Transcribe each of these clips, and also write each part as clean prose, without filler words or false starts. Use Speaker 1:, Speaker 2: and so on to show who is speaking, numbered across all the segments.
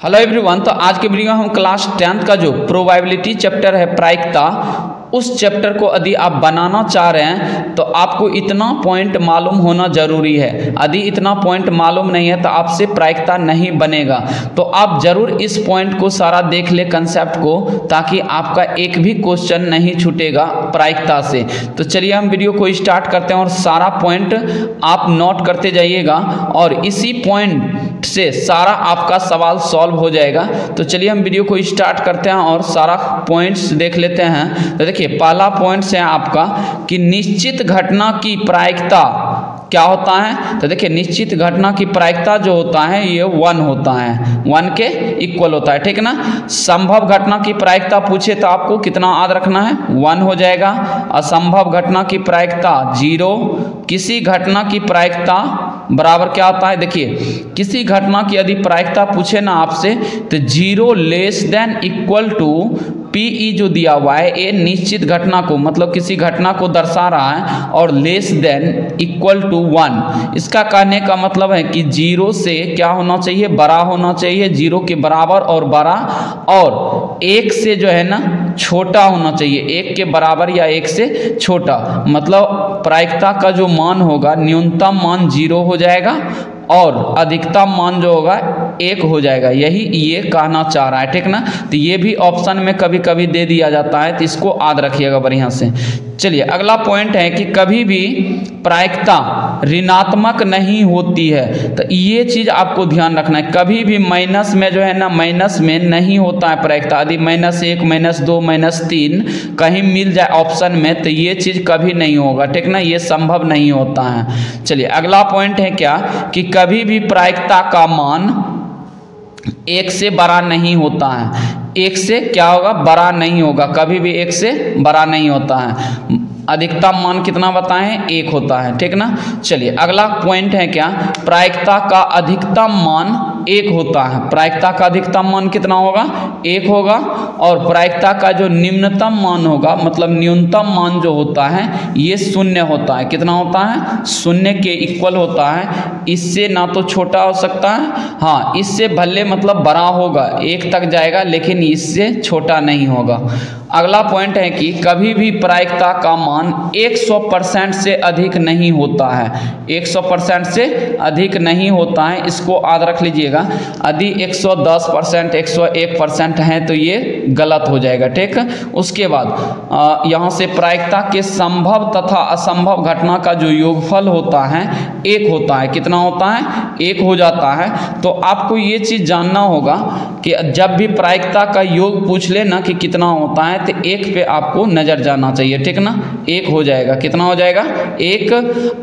Speaker 1: Hello everyone. तो आज के वीडियो में हम क्लास 10th का जो प्रोबेबिलिटी चैप्टर है प्रायिकता, उस चैप्टर को यदि आप बनाना चाह रहे हैं तो आपको इतना पॉइंट मालूम होना जरूरी है। यदि इतना पॉइंट मालूम नहीं है तो आपसे प्रायिकता नहीं बनेगा। तो आप जरूर इस पॉइंट को सारा देख ले कंसेप्ट को, ताकि आपका एक भी क्वेश्चन नहीं छूटेगा प्रायिकता से। तो चलिए हम वीडियो को स्टार्ट करते हैं और सारा पॉइंट आप नोट करते जाइएगा और इसी पॉइंट से सारा आपका सवाल सॉल्व हो जाएगा। तो चलिए हम वीडियो को स्टार्ट करते हैं और सारा पॉइंट्स देख लेते हैं। तो देखिए पहला पॉइंट है आपका कि निश्चित घटना की प्रायिकता क्या होता है। तो देखिए निश्चित घटना की प्रायिकता जो होता है ये 1 होता है, 1 के इक्वल होता है, ठीक है ना। संभव घटना की प्रायिकता पूछे तो आपको कितना याद रखना है, 1 हो जाएगा। असंभव घटना की प्रायिकता 0। किसी घटना की प्रायिकता बराबर क्या होता है, देखिए किसी घटना की यदि प्रायिकता पूछे ना आपसे तो 0 less than equal to pi जो दिया हुआ है, ये निश्चित घटना को मतलब किसी घटना को दर्शा रहा है, और लेस देन इक्वल टू 1। इसका कहने का मतलब है कि 0 से क्या होना चाहिए, बड़ा होना चाहिए, 0 के बराबर और बड़ा, और 1 से जो है ना छोटा होना चाहिए, 1 के बराबर या 1 से छोटा। मतलब प्रायिकता का जो मान होगा न्यूनतम मान 0 हो जाएगा और अधिकतम मान जो होगा 1 हो जाएगा। यही ये कहना चाह रहा है, ठीक ना। तो ये भी ऑप्शन में कभी कभी दे दिया जाता है, तो इसको याद रखिएगा बढ़िया से। चलिए अगला पॉइंट है कि कभी भी प्रायिकता ऋणात्मक नहीं होती है। तो ये चीज आपको ध्यान रखना है, कभी भी माइनस में जो है ना, माइनस में नहीं होता है प्रायिकता। यदि -1 -2 -3 कहीं मिल जाए ऑप्शन में तो ये चीज कभी नहीं होगा, ठीक ना, ये संभव नहीं होता है। चलिए अगला पॉइंट है क्या कि कभी भी प्रायिकता का मान 1 से बड़ा नहीं होता है। 1 से क्या होगा, बड़ा नहीं होगा, कभी भी 1 से बड़ा नहीं होता है। अधिकतम मान कितना बताएं, 1 होता है, ठीक ना। चलिए अगला पॉइंट है क्या, प्रायिकता का अधिकतम मान 1 होता है। प्रायिकता का अधिकतम मान कितना होगा, 1 होगा, और प्रायिकता का जो निम्नतम मान होगा मतलब न्यूनतम मान जो होता है ये 0 होता है। कितना होता है, 0 के इक्वल होता है। इससे ना तो छोटा हो सकता है, हाँ इससे भले मतलब बड़ा होगा, 1 तक जाएगा, लेकिन इससे छोटा नहीं होगा। अगला पॉइंट है कि कभी भी प्रायिकता का मान 100% से अधिक नहीं होता है। 100% से अधिक नहीं होता है, इसको याद रख लीजिएगा। यदि 110% 101% है तो ये गलत हो जाएगा, ठीक। उसके बाद यहाँ से प्रायिकता के संभव तथा असंभव घटना का जो योगफल होता है 1 होता है। कितना होता है, 1 हो जाता है। तो आपको ये चीज़ जानना होगा कि जब भी प्रायिकता का योग पूछ ले ना कि कितना होता है, तो 1 पे आपको नजर जाना चाहिए, ठीक ना। 1 हो जाएगा, कितना हो जाएगा, 1।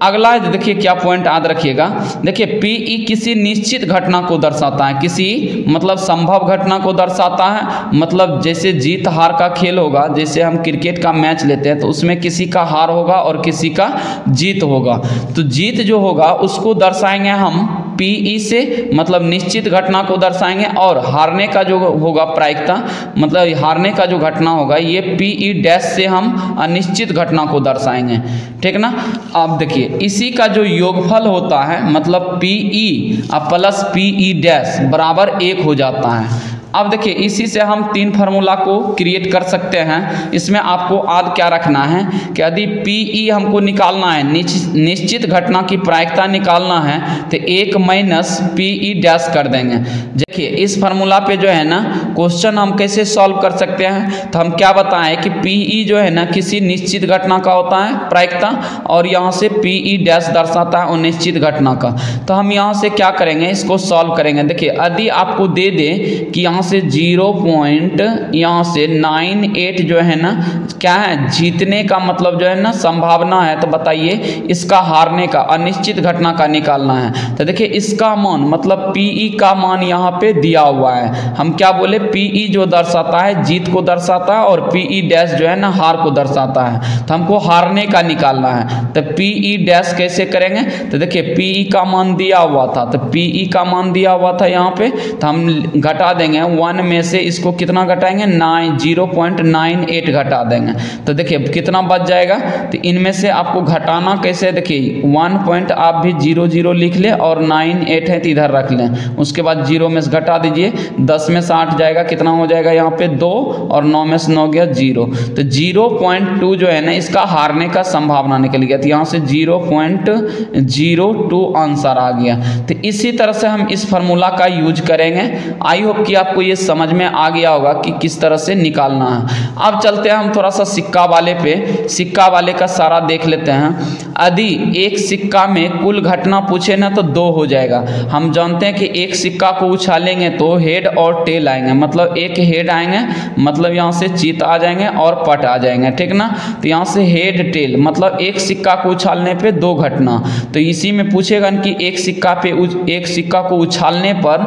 Speaker 1: अगला देखिए क्या पॉइंट याद रखिएगा, देखिए पीई किसी निश्चित घटना को दर्शाता है, किसी मतलब संभव घटना को दर्शाता है। मतलब जैसे जीत हार का खेल होगा, जैसे हम क्रिकेट का मैच लेते हैं तो उसमें किसी का हार होगा और किसी का जीत होगा। तो जीत जो होगा उसको दर्शाएंगे हम पीई से, मतलब निश्चित घटना को दर्शाएंगे, और हारने का जो होगा प्रायिकता मतलब हारने का जो घटना होगा ये पीई डैश से हम अनिश्चित घटना को दर्शाएंगे, ठीक ना। अब देखिए इसी का जो योगफल होता है मतलब पीई प्लस पीई डैश बराबर 1 हो जाता है। अब देखिए इसी से हम 3 फार्मूला को क्रिएट कर सकते हैं। इसमें आपको याद क्या रखना है कि यदि पीई हमको निकालना है, निश्चित घटना की प्रायिकता निकालना है, तो 1 माइनस पीई डैश कर देंगे। देखिए इस फार्मूला पे जो है ना क्वेश्चन हम कैसे सॉल्व कर सकते हैं, तो हम क्या बताएं कि पीई जो है ना किसी निश्चित घटना का होता है प्रायिकता, और यहाँ से पीई डैश दर्शाता है अनिश्चित घटना का। तो हम यहाँ से क्या करेंगे, इसको सॉल्व करेंगे। देखिए यदि आपको दे दे कि यहाँ से 0.98 जो है ना क्या है, जीतने का मतलब जो है ना संभावना है, तो बताइए इसका हारने का अनिश्चित घटना का निकालना है। तो देखिए इसका मान मतलब पीई का मान यहाँ पे दिया हुआ है। हम क्या बोले, पीई जो दर्शाता है जीत को दर्शाता है, और पीई डैश जो है ना हार को दर्शाता है। तो हमको हारने का निकालना है, तो पीई डैश कैसे करेंगे, तो देखिए पीई का मान दिया हुआ था, तो पीई का मान दिया हुआ था यहाँ पे, तो हम घटा देंगे 1 में से इसको कितना घटाएंगे 0.98 घटा देंगे। तो देखिए कितना बच जाएगा। तो इनमें से आपको घटाना कैसे, देखिए 1 पॉइंट आप भी 0 लिख ले और 98 है तो इधर रख लें, उसके बाद 0 में से घटा दीजिए, 10 में से 8 जाएगा, कितना हो जाएगा यहाँ पे 2 और 9 में से 9 गया 0। तो 0.2 जो है ना इसका हारने का संभावना निकल गया। तो यहाँ से 0.02 आंसर आ गया। तो इसी तरह से हम इस फार्मूला का यूज करेंगे। आई होप कि आपको ये समझ में आ गया होगा कि किस तरह से निकालना है। अब चलते हैं हम थोड़ा सा सिक्का वाले पे, सिक्का वाले का सारा देख लेते हैं। यदि एक सिक्का में कुल घटना पूछे ना तो 2 हो जाएगा। हम जानते हैं कि एक सिक्का को उछालेंगे तो हेड और टेल आएंगे, मतलब एक हेड आएंगे, मतलब यहाँ से चित आ जाएंगे और पट आ जाएंगे, ठीक ना। तो यहाँ से हेड टेल मतलब एक सिक्का को उछालने पे 2 घटना। तो इसी में पूछेगा कि एक सिक्का को उछालने पर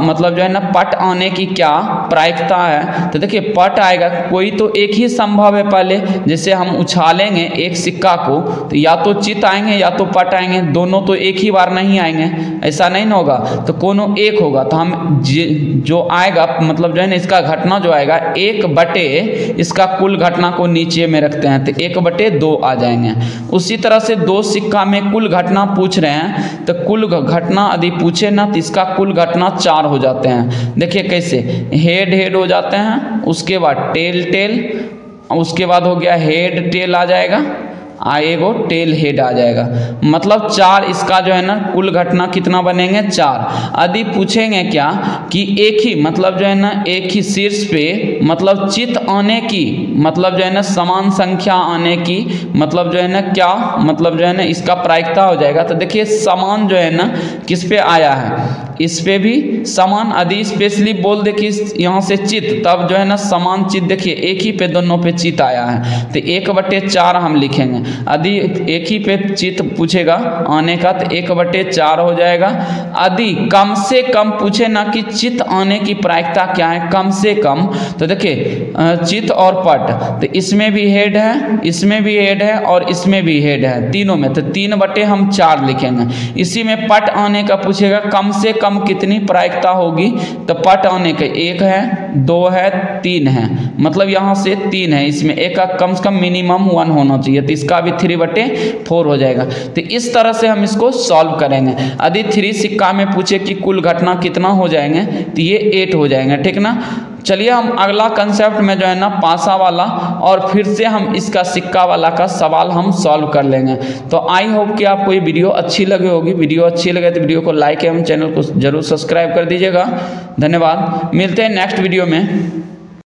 Speaker 1: मतलब जो है ना पट आने की क्या प्रायिकता है। तो देखिए पट आएगा, कोई तो एक ही संभव है पहले, जैसे हम उछालेंगे एक सिक्का को तो या तो चित आएंगे या तो पट आएंगे, दोनों तो एक ही बार नहीं आएंगे, ऐसा नहीं ना होगा। तो कोनो एक होगा। तो हम जो आएगा मतलब जो है ना इसका घटना जो आएगा 1/, इसका कुल घटना को नीचे में रखते हैं तो 1/2 आ जाएंगे। उसी तरह से 2 सिक्का में कुल घटना पूछ रहे हैं तो कुल घटना यदि पूछे ना तो इसका कुल घटना 4 हो जाते हैं। देखिए कैसे, हेड हो जाते हैं, उसके बाद टेल, उसके बाद हो गया हेड टेल आ जाएगा, एगो टेल हेड आ जाएगा, मतलब 4 इसका जो है ना कुल घटना कितना बनेंगे 4। यदि पूछेंगे क्या कि एक ही मतलब जो है ना एक ही शीर्ष पे मतलब चित आने की मतलब जो है ना समान संख्या आने की मतलब जो है ना क्या मतलब जो है ना इसका प्रायिकता हो जाएगा। तो देखिए समान जो है ना किस पे आया है, इस पे भी समान। यदि स्पेशली बोल दे कि यहाँ से चित, तब जो है ना समान चित, देखिए एक ही पे दोनों पे चित आया है तो 1/4 हम लिखेंगे। यदि एक ही पे चित पूछेगा आने का तो 1/4 हो जाएगा। यदि कम से कम पूछे ना कि चित आने की प्रायिकता क्या है, कम से कम, तो देखिए चित और पट, तो इसमें भी हेड है, इसमें भी हेड है और इसमें भी हेड है, तीनों में, तो 3/4 हम लिखेंगे। इसी में पट आने का पूछेगा कम से कम कितनी प्रायिकता होगी, तो पट आने का 1 है, 2 है, 3 है, मतलब यहाँ से 3 है, इसमें एक का कम से कम मिनिमम 1 होना चाहिए, तो इसका भी 3/4 हो जाएगा। तो इस तरह से हम इसको सॉल्व करेंगे। यदि 3 सिक्का में पूछे कि कुल घटना कितना हो जाएंगे तो ये 8 हो जाएंगे, ठीक ना। चलिए हम अगला कंसेप्ट में जो है ना पासा वाला और फिर से हम इसका सिक्का वाला का सवाल हम सॉल्व कर लेंगे। तो आई होप कि आपको ये वीडियो अच्छी लगी होगी। वीडियो अच्छी लगे तो वीडियो को लाइक एवं चैनल को जरूर सब्सक्राइब कर दीजिएगा। धन्यवाद, मिलते हैं नेक्स्ट वीडियो में।